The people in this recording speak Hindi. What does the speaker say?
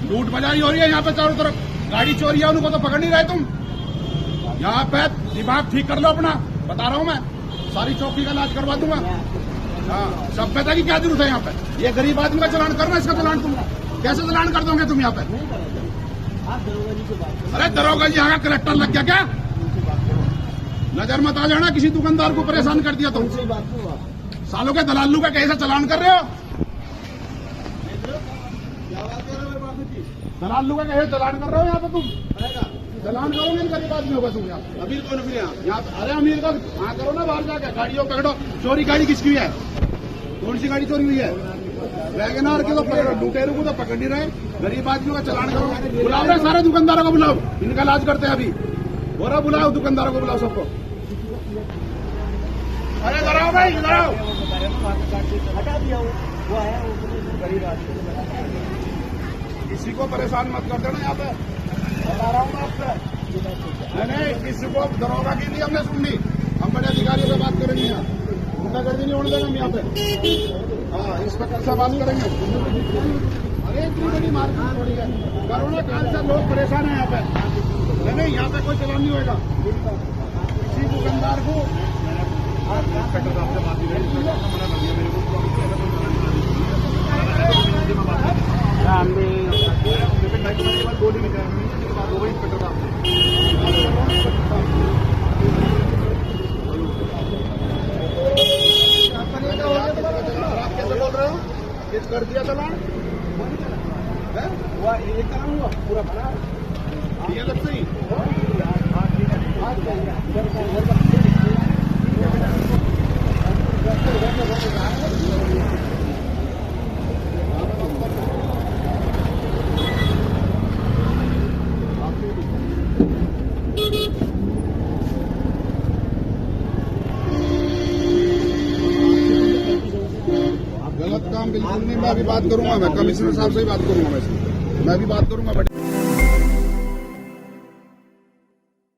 लूट बजाई हो रही है यहाँ पे चारों तरफ, गाड़ी चोरी है, उनको तो पकड़ नहीं रहे तुम। यहाँ पे दिमाग ठीक कर लो अपना, बता रहा हूँ मैं, सारी चौकी का इलाज करवा दूंगा। हाँ, सभ्यता की क्या जरूरत है यहाँ पे? ये गरीब आदमी का चलान करना, इसका चलान तुम कैसे चलान कर दोगे तुम यहाँ पे? अरे दरोगा जी यहाँ का कलेक्टर लग गया क्या? नजर मत आ जाना, किसी दुकानदार को परेशान कर दिया तुम। सालों के दलालू का कैसे चलान कर रहे हो? दलालू का कैसे चलान कर रहे हो यहाँ पे तुम? चलान करो नहीं गरीब आदमी होगा तुम यहाँ। अमीर कौन फिर यहाँ? अरे अमीर का वहाँ करो ना, बाहर जाकर गाड़ियों पकड़ो। चोरी गाड़ी किसकी है? कौन सी गाड़ी चोरी हुई है? वैगनार के तो पकड़ो, लुटेरों को तो पकड़ नहीं रहे। गरीब आदमियों का चलान करो। बुलाओ रहे सारे दुकानदारों को, बुलाओ, इनका इलाज करते हैं अभी। हो रहा, बुलाओ दुकानदारों को, बुलाओ सबको। अरे इधर आओ भाई, इधर आओ। हटा दिया वो है गरीब आदमी। किसी को परेशान मत कर देना यहाँ पे, बता रहा हूँ मैं आपसे। नहीं, किसी को दरोगा की नहीं हमने सुननी, हम बड़े अधिकारियों से बात करेंगे यहाँ, उनका गर्दी नहीं होने देंगे हम यहाँ पे। हाँ, इंस्पेक्टर से बात करेंगे। अरे इतनी बड़ी मार्केट थोड़ी है, कोरोना काल से लोग परेशान हैं यहाँ पे। नहीं, यहाँ पे कोई चलान नहीं होगा किसी दुकानदार को। इंस्पेक्टर साहब से बात कर दिया चलान, एक चलान हुआ पूरा बना ये अलग से ही। गलत काम बिल्कुल नहीं, मैं भी बात करूंगा, मैं कमिश्नर साहब से ही बात करूंगा, मैं भी बात करूंगा।